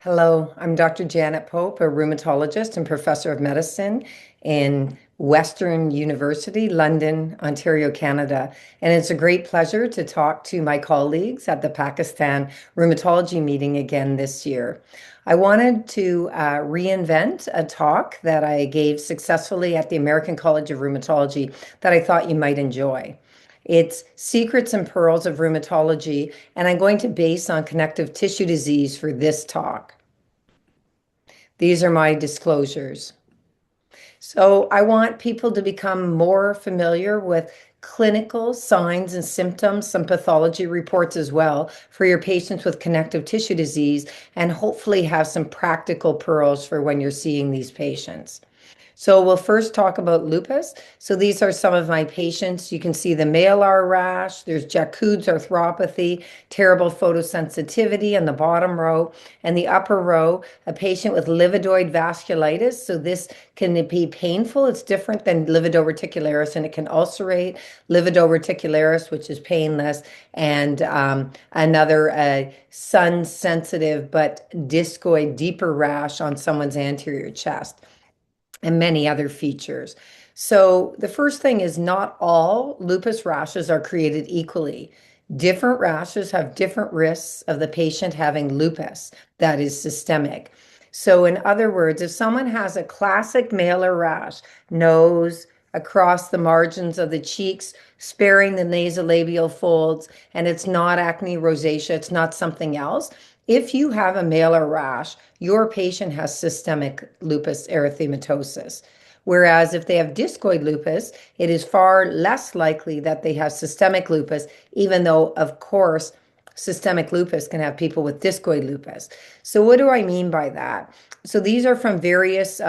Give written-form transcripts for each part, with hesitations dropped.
Hello, I'm Dr. Janet Pope, a rheumatologist and professor of medicine in Western University, London, Ontario, Canada. And it's a great pleasure to talk to my colleagues at the Pakistan Rheumatology meeting again this year. I wanted to reinvent a talk that I gave successfully at the American College of Rheumatology that I thought you might enjoy. It's Secrets and Pearls of Rheumatology, and I'm going to base on connective tissue disease for this talk. These are my disclosures. So I want people to become more familiar with clinical signs and symptoms, some pathology reports as well for your patients with connective tissue disease, and hopefully have some practical pearls for when you're seeing these patients. So we'll first talk about lupus. So these are some of my patients. You can see the malar rash. There's Jacquard's arthropathy, terrible photosensitivity in the bottom row. And the upper row, a patient with livedoid vasculitis. So this can be painful. It's different than livedo-reticularis, and it can ulcerate. Livedo-reticularis, which is painless, and another sun-sensitive but discoid, deeper rash on someone's anterior chest, and many other features. So the first thing is not all lupus rashes are created equally. Different rashes have different risks of the patient having lupus that is systemic. So in other words, if someone has a classic malar rash, nose, across the margins of the cheeks, sparing the nasolabial folds, and it's not acne rosacea, it's not something else. If you have a malar rash, your patient has systemic lupus erythematosus. Whereas if they have discoid lupus, it is far less likely that they have systemic lupus, even though, of course, systemic lupus can have people with discoid lupus. So what do I mean by that? So these are from various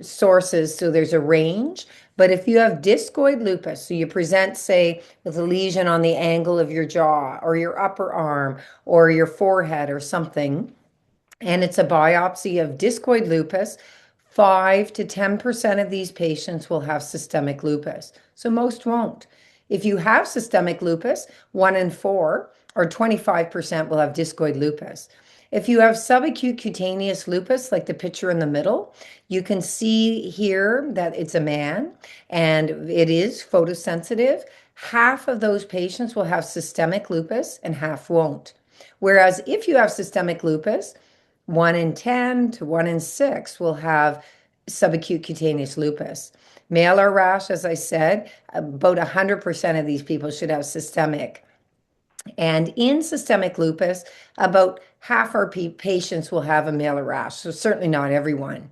sources, so there's a range. But if you have discoid lupus, so you present, say, with a lesion on the angle of your jaw or your upper arm or your forehead or something, and it's a biopsy of discoid lupus, 5 to 10% of these patients will have systemic lupus. So most won't. If you have systemic lupus, 1 in 4 or 25% will have discoid lupus. If you have subacute cutaneous lupus, like the picture in the middle, you can see here that it's a man and it is photosensitive. Half of those patients will have systemic lupus and half won't. Whereas if you have systemic lupus, 1 in 10 to 1 in 6 will have subacute cutaneous lupus. Malar rash, as I said, about 100% of these people should have systemic. And in systemic lupus, about half our patients will have a malar rash, so certainly not everyone.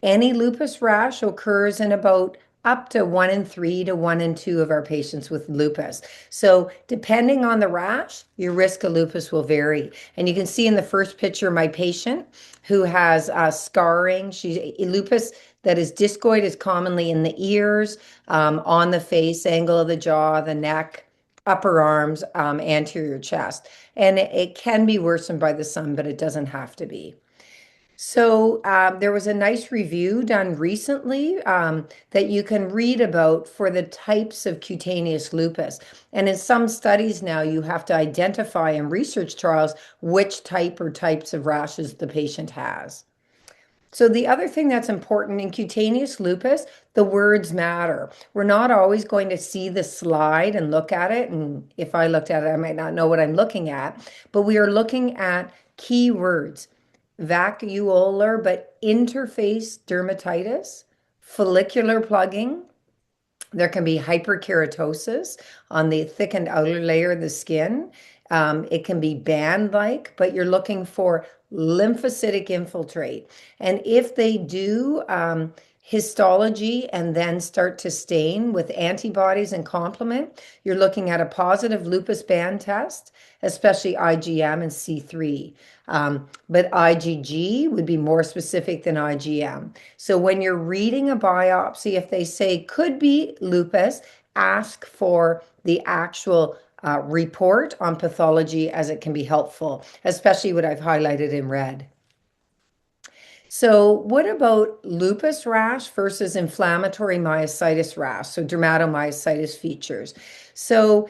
Any lupus rash occurs in about up to 1 in 3 to 1 in 2 of our patients with lupus. So depending on the rash, your risk of lupus will vary. And you can see in the first picture, my patient who has scarring. Lupus that is discoid is commonly in the ears, on the face, angle of the jaw, the neck, upper arms, anterior chest. And it can be worsened by the sun, but it doesn't have to be. So there was a nice review done recently that you can read about for the types of cutaneous lupus. And in some studies now, you have to identify in research trials which type or types of rashes the patient has. So the other thing that's important in cutaneous lupus, the words matter. We're not always going to see the slide and look at it. And if I looked at it, I might not know what I'm looking at. But we are looking at key words: vacuolar but interface dermatitis, follicular plugging. There can be hyperkeratosis on the thickened outer layer of the skin. It can be band-like, but you're looking for lymphocytic infiltrate. And if they do histology and then start to stain with antibodies and complement, you're looking at a positive lupus band test, especially IgM and C3. But IgG would be more specific than IgM. So when you're reading a biopsy, if they say could be lupus, ask for the actual report on pathology, as it can be helpful, especially what I've highlighted in red. So what about lupus rash versus inflammatory myositis rash, so dermatomyositis features? So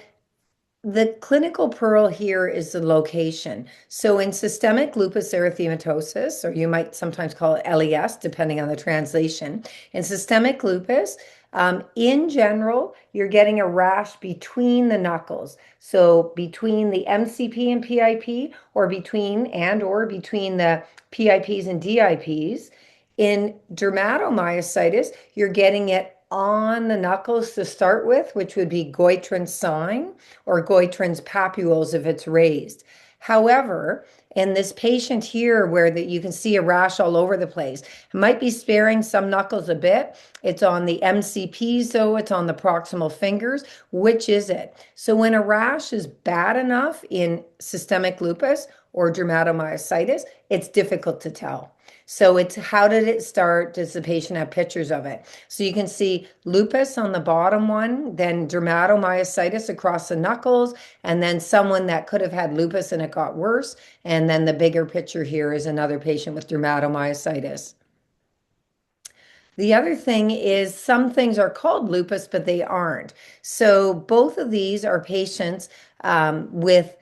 The clinical pearl here is the location. So in systemic lupus erythematosus, or you might sometimes call it LES, depending on the translation, in systemic lupus, in general, you're getting a rash between the knuckles. So between the MCP and PIP, or between the PIPs and DIPs. In dermatomyositis, you're getting it on the knuckles to start with, which would be Goitron's sign or Goitron's papules if it's raised. However, in this patient here, where you can see a rash all over the place, it might be sparing some knuckles a bit. It's on the MCPs, though, it's on the proximal fingers. Which is it? So when a rash is bad enough in systemic lupus or dermatomyositis, it's difficult to tell. So it's how did it start? Does the patient have pictures of it? So you can see lupus on the bottom one, then dermatomyositis across the knuckles, and then someone that could have had lupus and it got worse. And then the bigger picture here is another patient with dermatomyositis. The other thing is some things are called lupus, but they aren't. So both of these are patients with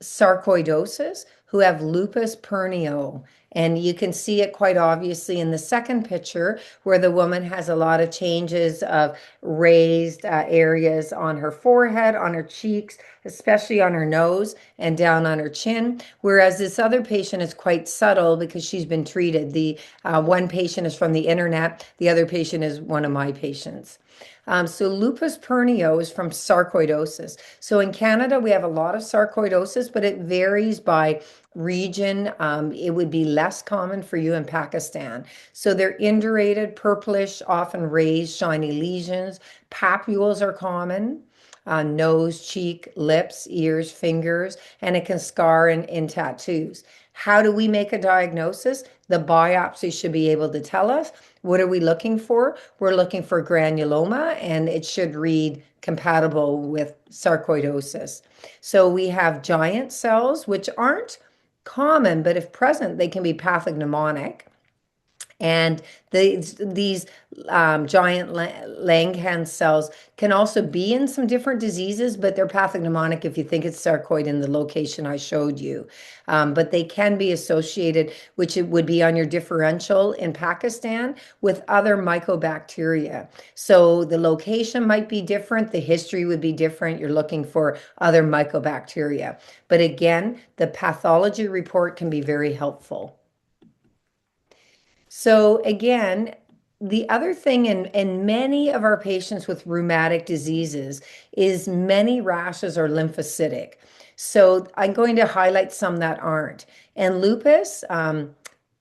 sarcoidosis who have lupus pernio. And you can see it quite obviously in the second picture where the woman has a lot of changes of raised areas on her forehead, on her cheeks, especially on her nose and down on her chin. Whereas this other patient is quite subtle because she's been treated. The one patient is from the internet. The other patient is one of my patients. So lupus pernio is from sarcoidosis. So in Canada, we have a lot of sarcoidosis, but it varies by region. It would be less common for you in Pakistan. So they're indurated, purplish, often raised, shiny lesions. Papules are common. Nose, cheek, lips, ears, fingers, and it can scar in tattoos. How do we make a diagnosis? The biopsy should be able to tell us. What are we looking for? We're looking for granuloma, and it should read compatible with sarcoidosis. So we have giant cells, which aren't common, but if present, they can be pathognomonic. And these giant Langerhans cells can also be in some different diseases, but they're pathognomonic if you think it's sarcoid in the location I showed you. But they can be associated, which it would be on your differential in Pakistan, with other mycobacteria. So the location might be different, the history would be different. You're looking for other mycobacteria. But again, the pathology report can be very helpful. So again, the other thing in many of our patients with rheumatic diseases is many rashes are lymphocytic. So I'm going to highlight some that aren't. And lupus,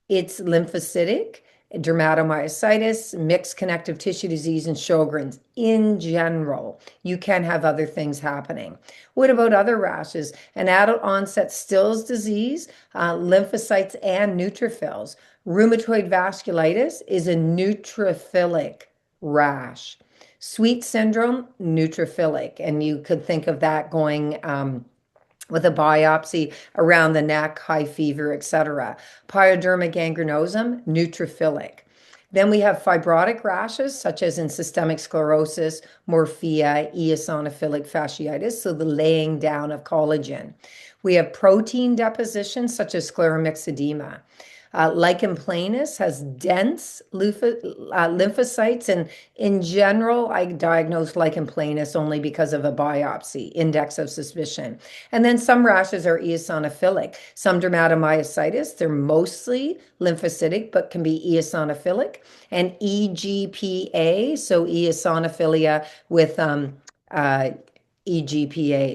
it's lymphocytic, dermatomyositis, mixed connective tissue disease, and Sjogren's in general. You can have other things happening. What about other rashes? An adult onset Still's disease, lymphocytes and neutrophils. Rheumatoid vasculitis is a neutrophilic rash. Sweet syndrome, neutrophilic. And you could think of that going with a biopsy around the neck, high fever, etc. Pyoderma gangrenosum, neutrophilic. Then we have fibrotic rashes, such as in systemic sclerosis, morphea, eosinophilic fasciitis, so the laying down of collagen. We have protein deposition, such as scleromyxedema. Lichen planus has dense lymphocytes, and in general, I diagnose lichen planus only because of a biopsy, index of suspicion. And then some rashes are eosinophilic. Some dermatomyositis, they're mostly lymphocytic, but can be eosinophilic. And EGPA, so eosinophilia with EGPA,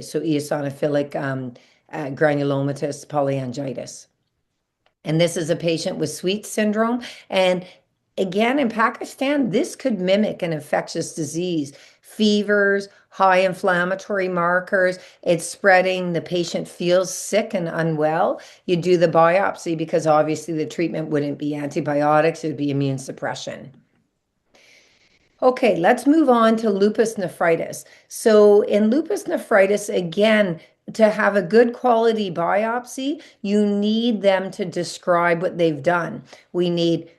so eosinophilic granulomatous polyangiitis. And this is a patient with Sweet syndrome. And again, in Pakistan, this could mimic an infectious disease. Fevers, high inflammatory markers, it's spreading. The patient feels sick and unwell. You do the biopsy because obviously the treatment wouldn't be antibiotics, it would be immune suppression. Okay, let's move on to lupus nephritis. So in lupus nephritis, again, to have a good quality biopsy, you need them to describe what they've done. We need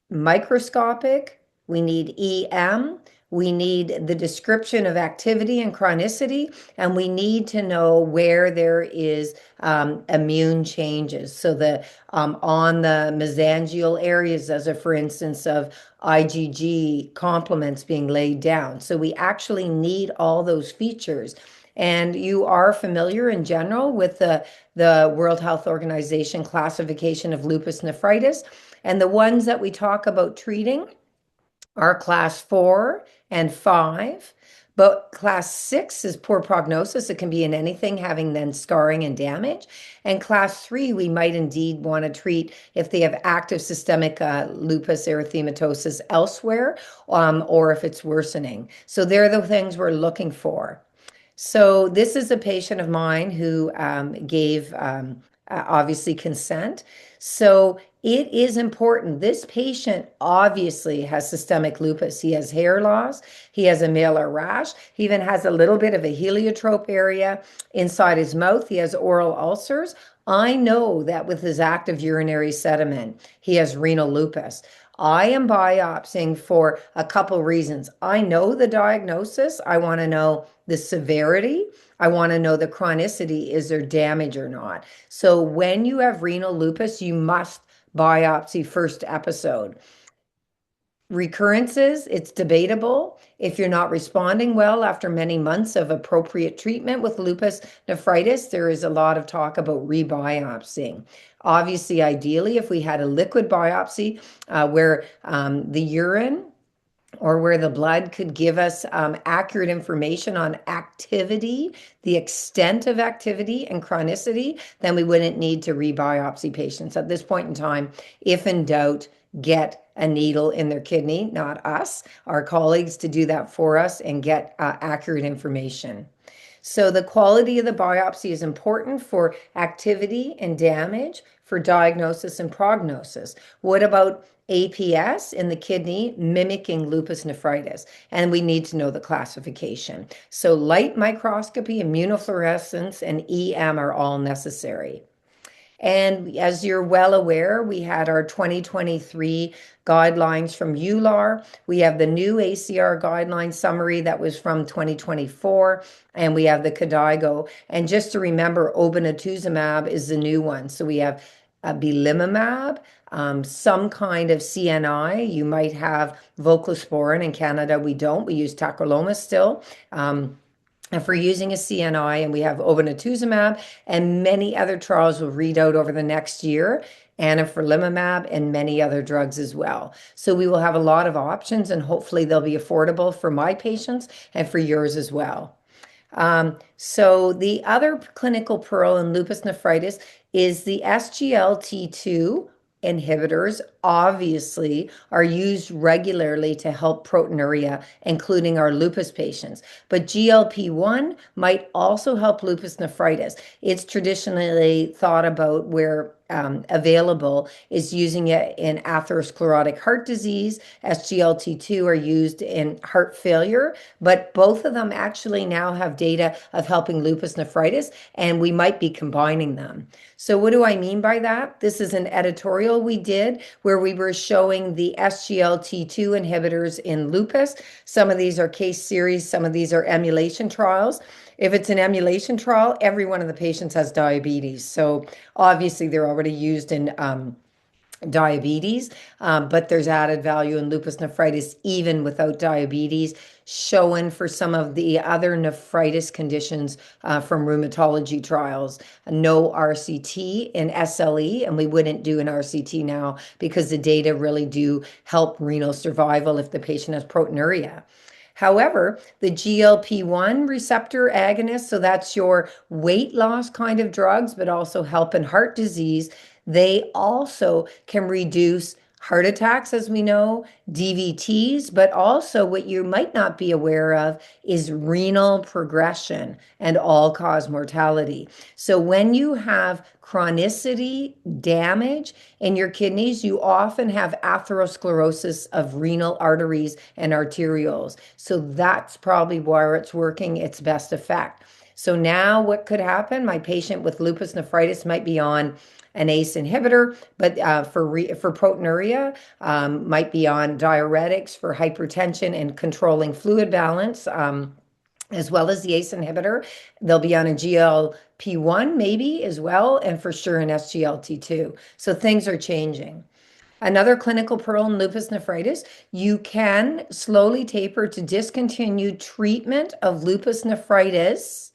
microscopic, we need EM, we need the description of activity and chronicity, and we need to know where there is immune changes. So on the mesangial areas, as a for instance of IgG complements being laid down. So we actually need all those features. And you are familiar in general with the World Health Organization classification of lupus nephritis. And the ones that we talk about treating are class 4 and 5. But class 6 is poor prognosis. It can be in anything, having then scarring and damage. And class 3, we might indeed want to treat if they have active systemic lupus erythematosus elsewhere, or if it's worsening. So they're the things we're looking for. So this is a patient of mine who gave obviously consent. So it is important. This patient obviously has systemic lupus. He has hair loss. He has a malar rash. He even has a little bit of a heliotrope area inside his mouth. He has oral ulcers. I know that with his active urinary sediment, he has renal lupus. I am biopsying for a couple reasons. I know the diagnosis. I want to know the severity. I want to know the chronicity. Is there damage or not? So when you have renal lupus, you must biopsy first episode. Recurrences, it's debatable. If you're not responding well after many months of appropriate treatment with lupus nephritis, there is a lot of talk about rebiopsying. Obviously, ideally, if we had a liquid biopsy where the urine or where the blood could give us accurate information on activity, the extent of activity and chronicity, then we wouldn't need to rebiopsy patients. At this point in time, if in doubt, get a needle in their kidney, not us, our colleagues, to do that for us and get accurate information. So the quality of the biopsy is important for activity and damage, for diagnosis and prognosis. What about APS in the kidney mimicking lupus nephritis? And we need to know the classification. So light microscopy, immunofluorescence, and EM are all necessary. And as you're well aware, we had our 2023 guidelines from EULAR. We have the new ACR guideline summary that was from 2024, and we have the KDIGO. And just to remember, obinutuzumab is the new one. So we have belimumab, some kind of CNI. You might have voclosporin. In Canada, we don't. We use tacrolimus still. If we're using a CNI, and we have obinutuzumab, and many other trials will read out over the next year, anifrolumab, and many other drugs as well. So we will have a lot of options, and hopefully they'll be affordable for my patients and for yours as well. So the other clinical pearl in lupus nephritis is the SGLT2 inhibitors obviously are used regularly to help proteinuria, including our lupus patients. But GLP-1 might also help lupus nephritis. It's traditionally thought about where available is using it in atherosclerotic heart disease. SGLT2 are used in heart failure, but both of them actually now have data of helping lupus nephritis, and we might be combining them. So what do I mean by that? This is an editorial we did where we were showing the SGLT2 inhibitors in lupus. Some of these are case series, some of these are emulation trials. If it's an emulation trial, every one of the patients has diabetes. So obviously they're already used in diabetes, but there's added value in lupus nephritis even without diabetes, shown for some of the other nephritis conditions from rheumatology trials. No RCT in SLE, and we wouldn't do an RCT now because the data really do help renal survival if the patient has proteinuria. However, the GLP-1 receptor agonist, so that's your weight loss kind of drugs, but also help in heart disease, they also can reduce heart attacks, as we know, DVTs, but also what you might not be aware of is renal progression and all-cause mortality. So when you have chronicity damage in your kidneys, you often have atherosclerosis of renal arteries and arterioles. So that's probably where it's working its best effect. So now what could happen? My patient with lupus nephritis might be on an ACE inhibitor, but for proteinuria, might be on diuretics for hypertension and controlling fluid balance. As well as the ACE inhibitor. They'll be on a GLP-1 maybe as well, and for sure an SGLT2. So things are changing. Another clinical pearl in lupus nephritis, you can slowly taper to discontinue treatment of lupus nephritis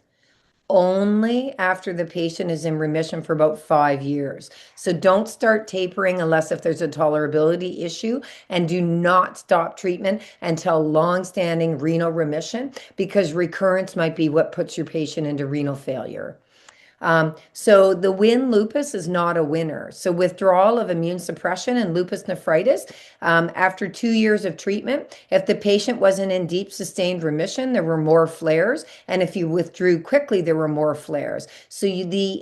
only after the patient is in remission for about 5 years. So don't start tapering unless if there's a tolerability issue, and do not stop treatment until long-standing renal remission, because recurrence might be what puts your patient into renal failure. So the win lupus is not a winner. So withdrawal of immune suppression and lupus nephritis, after 2 years of treatment, if the patient wasn't in deep sustained remission, there were more flares. And if you withdrew quickly, there were more flares. So the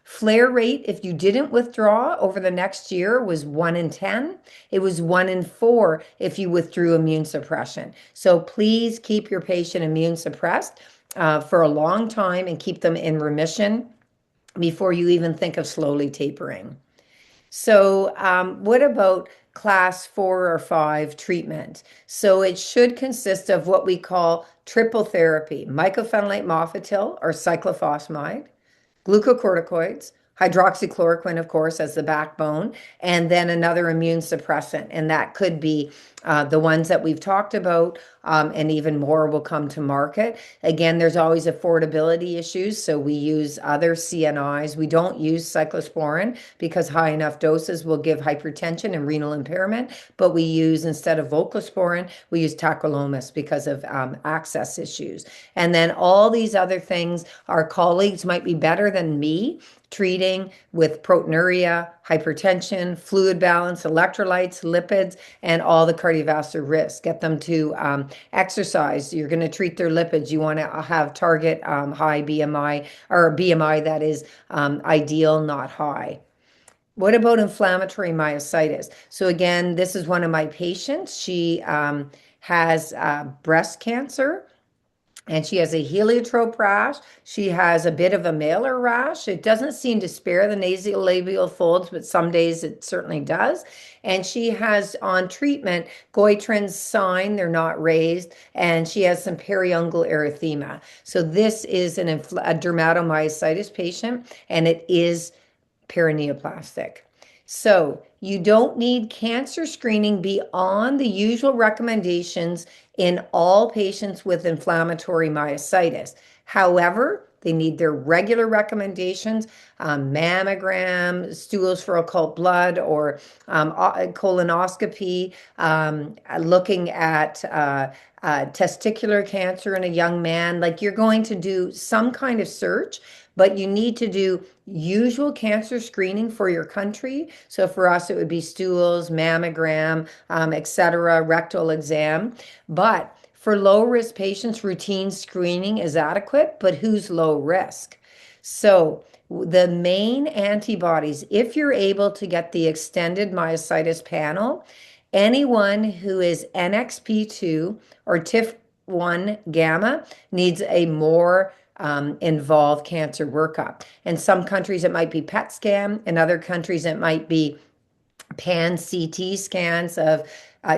flare rate, if you didn't withdraw over the next year, was 1 in 10. It was 1 in 4 if you withdrew immune suppression. So please keep your patient immune suppressed for a long time and keep them in remission before you even think of slowly tapering. So what about class 4 or 5 treatment? So it should consist of what we call triple therapy: mycophenolate mofetil or cyclophosphamide, glucocorticoids, hydroxychloroquine, of course, as the backbone, and then another immune suppressant. And that could be the ones that we've talked about, and even more will come to market. Again, there's always affordability issues, so we use other CNIs. We don't use cyclosporin because high enough doses will give hypertension and renal impairment, but we use, instead of voclosporin, we use tacrolimus because of access issues. And then all these other things, our colleagues might be better than me treating with proteinuria, hypertension, fluid balance, electrolytes, lipids, and all the cardiovascular risks. Get them to exercise. You're going to treat their lipids. You want to have target high BMI, or BMI that is ideal, not high. What about inflammatory myositis? So again, this is one of my patients. She has breast cancer, and she has a heliotrope rash. She has a bit of a malar rash. It doesn't seem to spare the nasolabial folds, but some days it certainly does. And she has on treatment Goitron's sign, they're not raised, and she has some periungual erythema. So this is a dermatomyositis patient, and it is perineoplastic. So you don't need cancer screening beyond the usual recommendations in all patients with inflammatory myositis. However, they need their regular recommendations: mammogram, stools for occult blood, or colonoscopy, looking at testicular cancer in a young man. Like, you're going to do some kind of search, but you need to do usual cancer screening for your country. So for us, it would be stools, mammogram, etc., rectal exam. But for low-risk patients, routine screening is adequate, but who's low risk? So the main antibodies, if you're able to get the extended myositis panel, anyone who is NXP2 or TIF1 gamma needs a more involved cancer workup. In some countries, it might be PET scan. In other countries, it might be pan CT scans of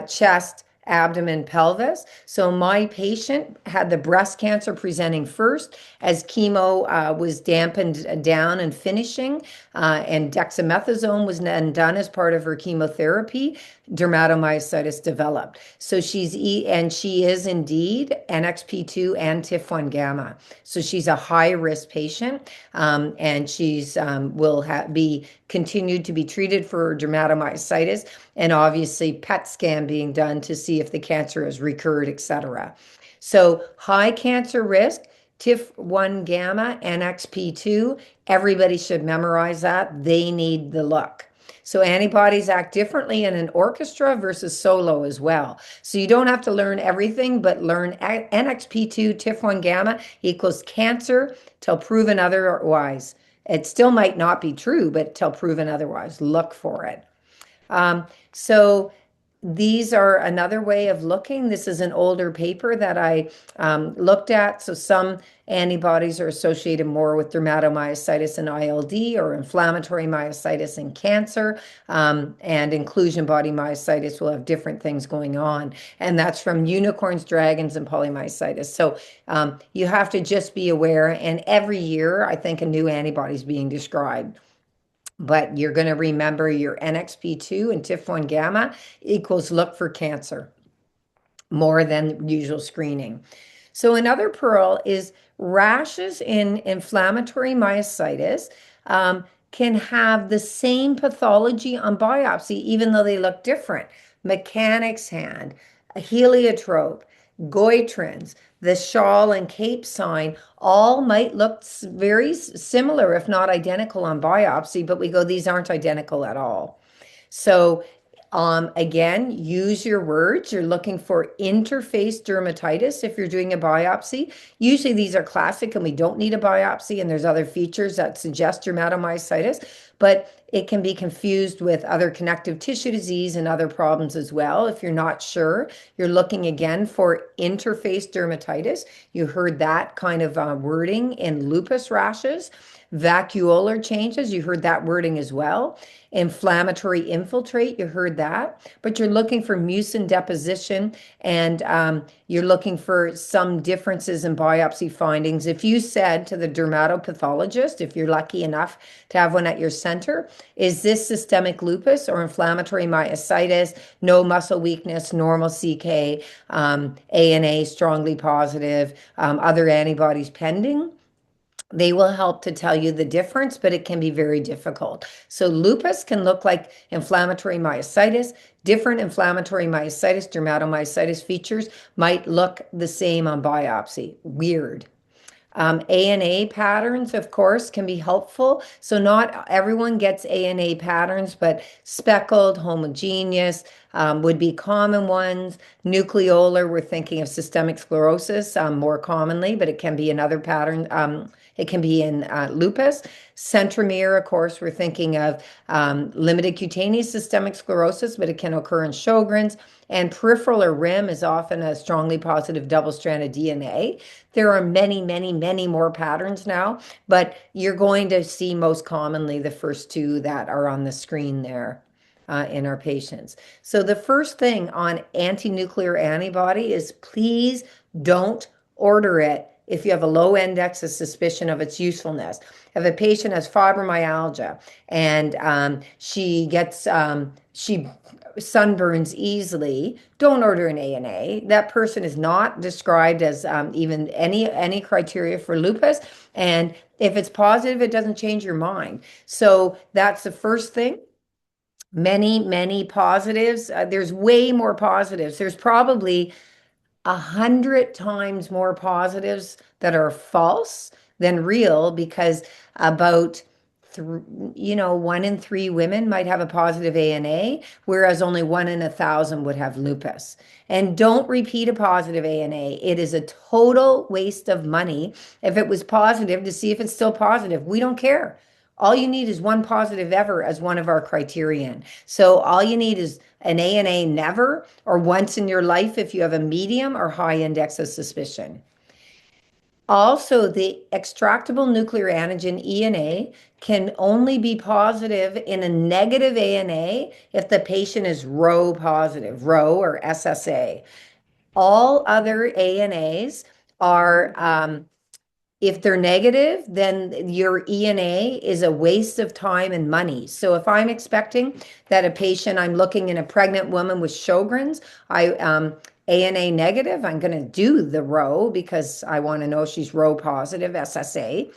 chest, abdomen, pelvis. So my patient had the breast cancer presenting first as chemo was dampened down and finishing, and dexamethasone was then done as part of her chemotherapy. Dermatomyositis developed. So she is indeed NXP2 and TIF1 gamma. So she's a high risk patient, and she's will be continued to be treated for dermatomyositis, and obviously PET scan being done to see if the cancer has recurred, etc. So high cancer risk, TIF1 gamma, NXP2, everybody should memorize that. They need the look. So antibodies act differently in an orchestra versus solo as well. So you don't have to learn everything, but learn NXP2, TIF1 gamma equals cancer till proven otherwise. It still might not be true, but till proven otherwise, look for it. So these are another way of looking. This is an older paper that I looked at. So some antibodies are associated more with dermatomyositis and ILD, or inflammatory myositis and cancer, and inclusion body myositis will have different things going on. And that's from unicorns, dragons, and polymyositis. So you have to just be aware. And every year, I think a new antibody is being described. But you're going to remember your NXP2 and TIF1 gamma equals look for cancer more than usual screening. So another pearl is rashes in inflammatory myositis can have the same pathology on biopsy, even though they look different. Mechanic's hand, a heliotrope, goitrons, the shawl and cape sign all might look very similar, if not identical on biopsy, but we go, these aren't identical at all. So again, use your words. You're looking for interface dermatitis if you're doing a biopsy. Usually these are classic and we don't need a biopsy, and there's other features that suggest dermatomyositis, but it can be confused with other connective tissue disease and other problems as well. If you're not sure, you're looking again for interface dermatitis. You heard that kind of wording in lupus rashes. Vacuolar changes, you heard that wording as well. Inflammatory infiltrate, you heard that. But you're looking for mucin deposition, and you're looking for some differences in biopsy findings. If you said to the dermatopathologist, if you're lucky enough to have one at your center, is this systemic lupus or inflammatory myositis, no muscle weakness, normal CK, ANA strongly positive, other antibodies pending? They will help to tell you the difference, but it can be very difficult. So lupus can look like inflammatory myositis. Different inflammatory myositis, dermatomyositis features might look the same on biopsy. Weird. ANA patterns, of course, can be helpful. So not everyone gets ANA patterns, but speckled, homogeneous would be common ones. Nucleolar, we're thinking of systemic sclerosis more commonly, but it can be another pattern. It can be in lupus. Centromere, of course, we're thinking of limited cutaneous systemic sclerosis, but it can occur in Sjogren's. And peripheral or rim is often a strongly positive double-stranded DNA. There are many, many, many more patterns now, but you're going to see most commonly the first two that are on the screen there in our patients. So the first thing on anti-nuclear antibody is please don't order it if you have a low index of suspicion of its usefulness. If a patient has fibromyalgia and she sunburns easily, don't order an ANA. That person is not described as even any criteria for lupus. And if it's positive, it doesn't change your mind. So that's the first thing. Many, many positives. There's way more positives. There's probably 100 times more positives that are false than real, because about 1 in 3 women might have a positive ANA, whereas only 1 in 1,000 would have lupus. And don't repeat a positive ANA. It is a total waste of money if it was positive to see if it's still positive. We don't care. All you need is one positive ever as one of our criterion. So all you need is an ANA never, or once in your life if you have a medium or high index of suspicion. Also, the extractable nuclear antigen ENA can only be positive in a negative ANA if the patient is Rho positive, Rho or SSA. All other ANAs are if they're negative, then your ENA is a waste of time and money. So if I'm expecting that a patient, I'm looking in a pregnant woman with Sjogren's, ANA negative, I'm going to do the Rho because I want to know she's Rho positive, SSA.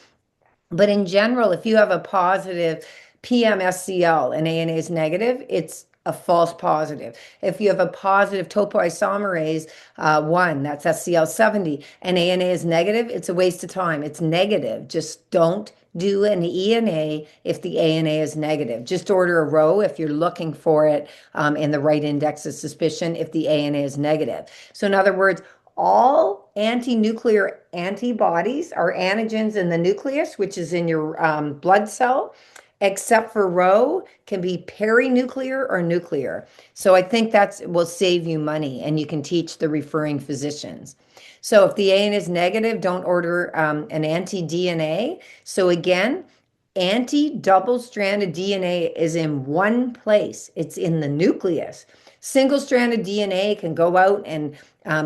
But in general, if you have a positive PMSCL and ANA is negative, it's a false positive. If you have a positive topoisomerase 1, that's SCL70, and ANA is negative, it's a waste of time. It's negative. Just don't do an ENA if the ANA is negative. Just order a Rho if you're looking for it in the right index of suspicion if the ANA is negative. So in other words, all anti-nuclear antibodies are antigens in the nucleus, which is in your blood cell. except for Rho can be perinuclear or nuclear. So I think that will save you money and you can teach the referring physicians. So if the AN is negative, don't order an anti-DNA. So again, anti-double-stranded DNA is in one place. It's in the nucleus. Single-stranded DNA can go out and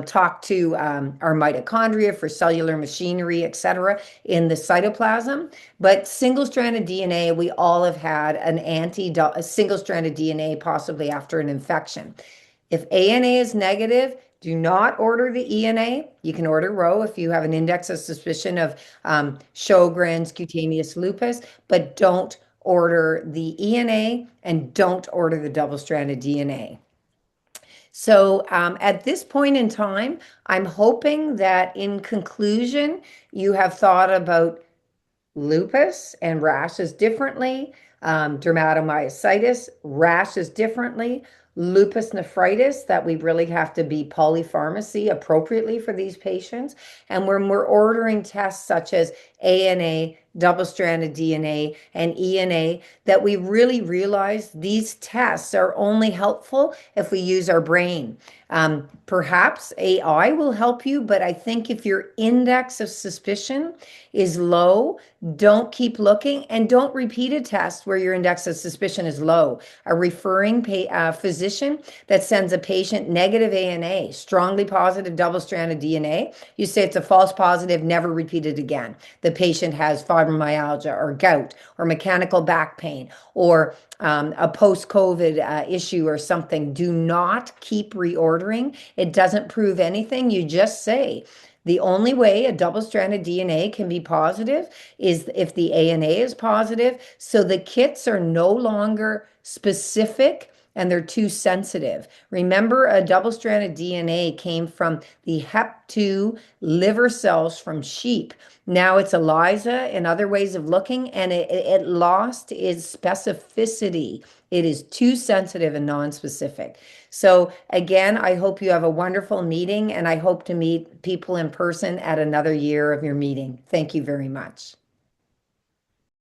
talk to our mitochondria for cellular machinery, et cetera, in the cytoplasm. But single-stranded DNA, we all have had a single-stranded DNA possibly after an infection. If ANA is negative, do not order the ENA. You can order Rho if you have an index of suspicion of Sjogren's cutaneous lupus, but don't order the ENA and don't order the double-stranded DNA. So at this point in time, I'm hoping that in conclusion, you have thought about lupus and rashes differently, dermatomyositis, rashes differently, lupus nephritis, that we really have to be polypharmacy appropriately for these patients. And when we're ordering tests such as ANA, double-stranded DNA, and ENA, that we really realize these tests are only helpful if we use our brain. Perhaps AI will help you, but I think if your index of suspicion is low, don't keep looking and don't repeat a test where your index of suspicion is low. A referring physician that sends a patient negative ANA, strongly positive double-stranded DNA, you say it's a false positive, never repeat it again. The patient has fibromyalgia or gout or mechanical back pain or a post-COVID issue or something. Do not keep reordering. It doesn't prove anything. You just say, the only way a double-stranded DNA can be positive is if the ANA is positive. So the kits are no longer specific and they're too sensitive. Remember, a double-stranded DNA came from the HEP2 liver cells from sheep. Now it's ELISA and other ways of looking, and it lost its specificity. It is too sensitive and non-specific. So again, I hope you have a wonderful meeting, and I hope to meet people in person at another year of your meeting. Thank you very much.